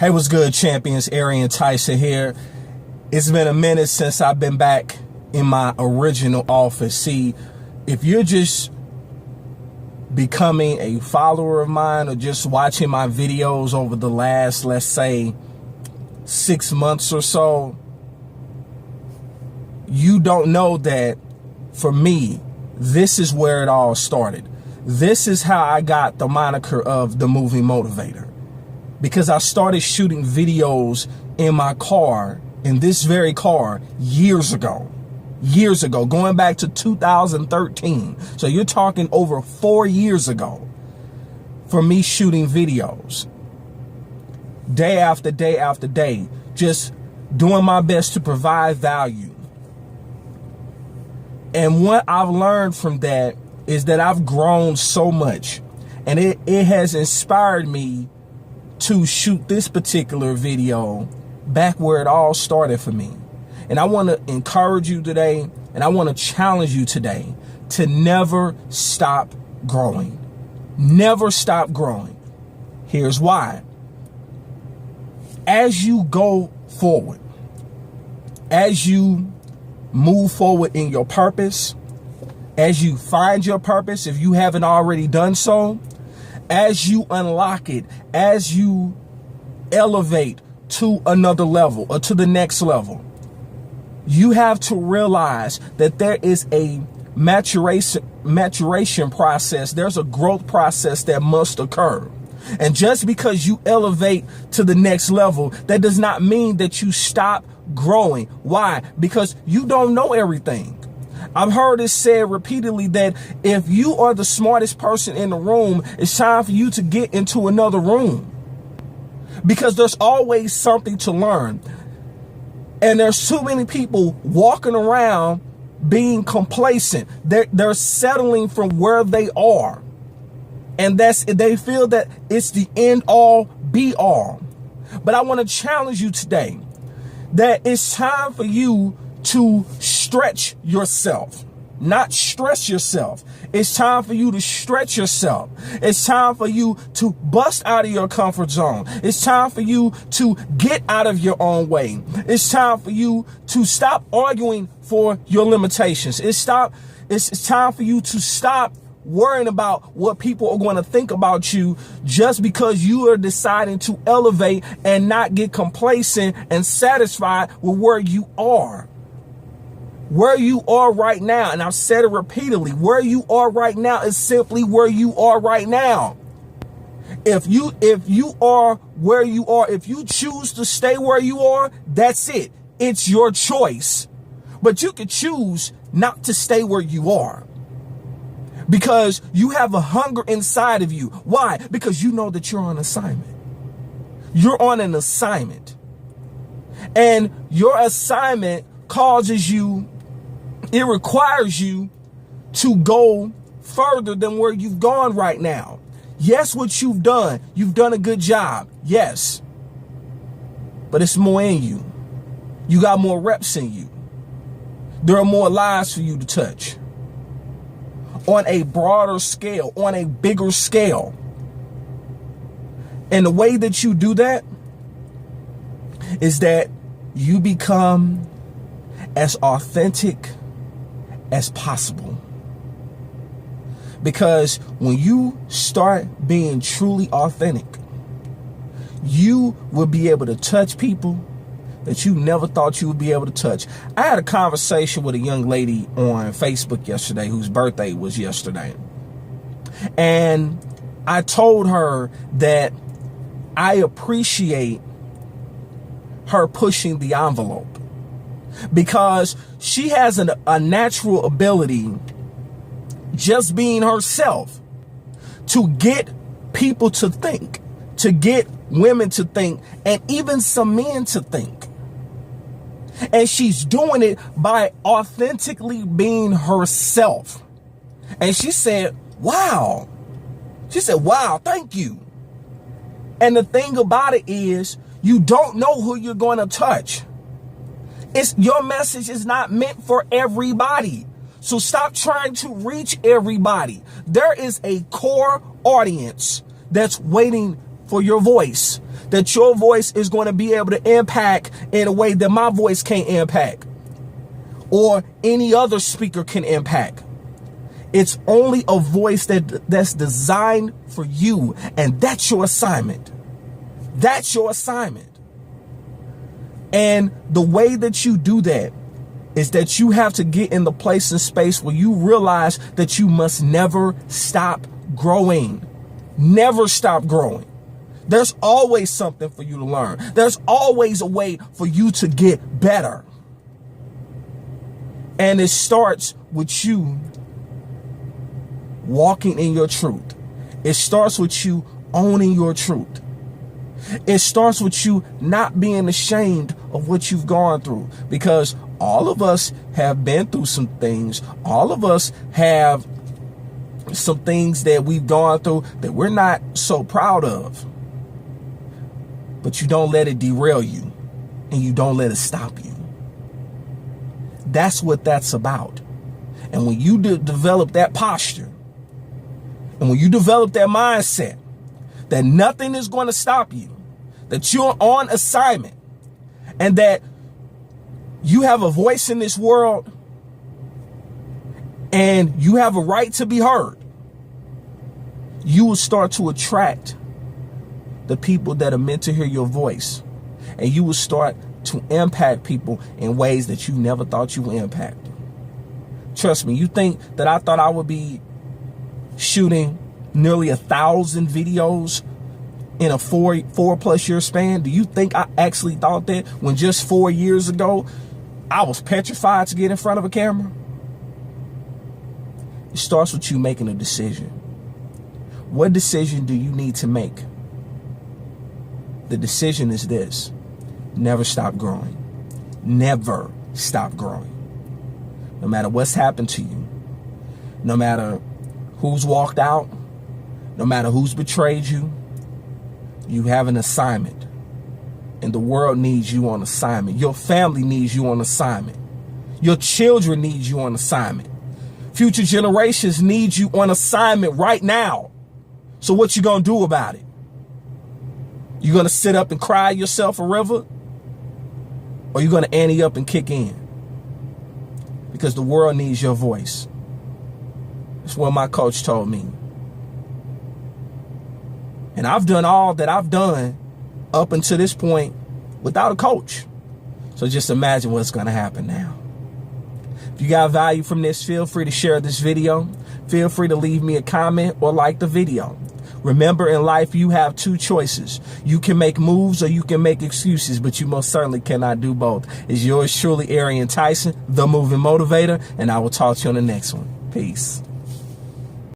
Hey, what's good, champions? Arian, Tyson here. It's been a minute since I've been back in my original office. See, if you're just becoming a follower of mine or just watching my videos over the last, let's say, 6 months or so, you don't know that for me, this is where it all started. This is how I got the moniker of the movie motivator. Because I started shooting videos in my car, in this very car, years ago, going back to 2013. So you're talking over 4 years ago for me shooting videos. Day after day after day, just doing my best to provide value. And what I've learned from that is that I've grown so much, and it has inspired me to shoot this particular video back where it all started for me. And I want to encourage you today, and I want to challenge you today to never stop growing. Never stop growing. Here's why. As you go forward, as you move forward in your purpose, as you find your purpose, if you haven't already done so, as you unlock it, as you elevate to another level or to the next level, you have to realize that there is a maturation process. There's a growth process that must occur. And just because you elevate to the next level, that does not mean that you stop growing. Why? Because you don't know everything. I've heard it said repeatedly that if you are the smartest person in the room, it's time for you to get into another room, because there's always something to learn. And there's too many people walking around being complacent. They're settling from where they are. And they feel that it's the end all be all. But I want to challenge you today that it's time for you to stretch yourself, not stress yourself. It's time for you to stretch yourself. It's time for you to bust out of your comfort zone. It's time for you to get out of your own way. It's time for you to stop arguing for your limitations. It's time for you to stop worrying about what people are going to think about you just because you are deciding to elevate and not get complacent and satisfied with where you are. Where you are right now, and I've said it repeatedly, where you are right now is simply where you are right now. If you are where you are, if you choose to stay where you are, that's it. It's your choice. But you can choose not to stay where you are, because you have a hunger inside of you. Why? Because you know that you're on assignment. You're on an assignment. And your assignment causes you, it requires you to go further than where you've gone right now. Yes, what you've done a good job. Yes. But it's more in you. You got more reps in you. There are more lives for you to touch. On a broader scale, on a bigger scale. And the way that you do that is that you become as authentic as possible. Because when you start being truly authentic, you will be able to touch people that you never thought you would be able to touch. I had a conversation with a young lady on Facebook yesterday whose birthday was yesterday. And I told her that I appreciate her pushing the envelope, because she has a natural ability, just being herself, to get people to think, to get women to think, and even some men to think. And she's doing it by authentically being herself. And she said, wow. She said, wow, thank you. And the thing about it is, you don't know who you're going to touch. Your message is not meant for everybody. So stop trying to reach everybody. There is a core audience that's waiting for your voice. that your voice is going to be able to impact in a way that my voice can't impact or any other speaker can impact. It's only a voice that's designed for you, and that's your assignment. That's your assignment. And the way that you do that is that you have to get in the place and space where you realize that you must never stop growing. Never stop growing. There's always something for you to learn. There's always a way for you to get better. And it starts with you walking in your truth. It starts with you owning your truth. It starts with you not being ashamed of what you've gone through, because all of us have been through some things. All of us have some things that we've gone through that we're not so proud of. But you don't let it derail you, and you don't let it stop you. That's what that's about. And when you develop that posture, and when you develop that mindset that nothing is going to stop you, that you're on assignment, and that you have a voice in this world, and you have a right to be heard, you will start to attract the people that are meant to hear your voice. And you will start to impact people in ways that you never thought you would impact. Trust me, you think that I thought I would be shooting nearly 1,000 videos in a four plus year span? Do you think I actually thought that when just 4 years ago I was petrified to get in front of a camera? It starts with you making a decision. What decision do you need to make? The decision is this: never stop growing. Never stop growing. No matter what's happened to you, no matter who's walked out, no matter who's betrayed you, you have an assignment. And the world needs you on assignment. Your family needs you on assignment. Your children need you on assignment. Future generations need you on assignment right now. So what you gonna do about it? You gonna sit up and cry yourself a river? Or you gonna ante up and kick in? Because the world needs your voice. That's what my coach told me. And I've done all that I've done up until this point without a coach. So just imagine what's going to happen now. If you got value from this, feel free to share this video. Feel free to leave me a comment or like the video. Remember, in life, you have two choices. You can make moves or you can make excuses, but you most certainly cannot do both. It's yours truly, Arian Tyson, the Moving Motivator, and I will talk to you on the next one. Peace.